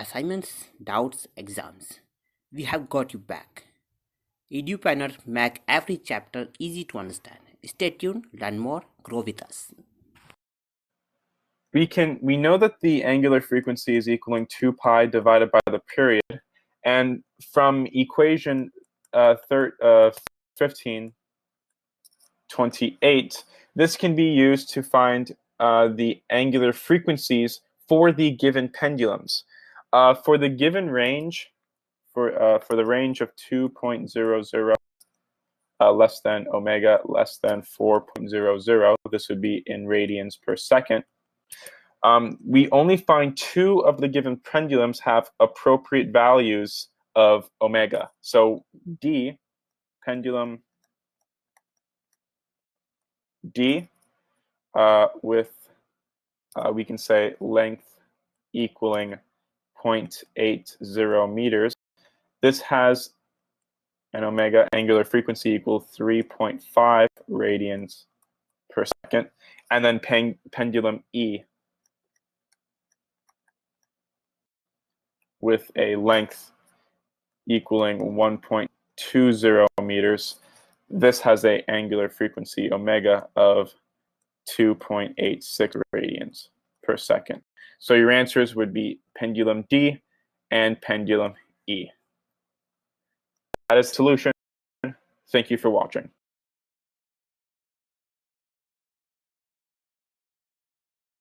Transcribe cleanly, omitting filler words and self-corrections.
assignments, doubts, exams. We have got you back. EduPlanner make every chapter easy to understand. Stay tuned, learn more, grow with us. We know that the angular frequency is equaling 2 pi divided by the period, and from equation 1528, this can be used to find the angular frequencies for the given pendulums. For the given range, for the range of 2.00 less than omega less than 4.00, this would be in radians per second. We only find 2 of the given pendulums have appropriate values of omega. So D, pendulum D, with, we can say, length equaling 0.80 meters. This has an omega angular frequency equal 3.5 radians per second. And then pendulum E with a length equaling 1.20 meters. This has an angular frequency omega of 2.86 radians per second. So your answers would be pendulum D and pendulum E. That is the solution. Thank you for watching.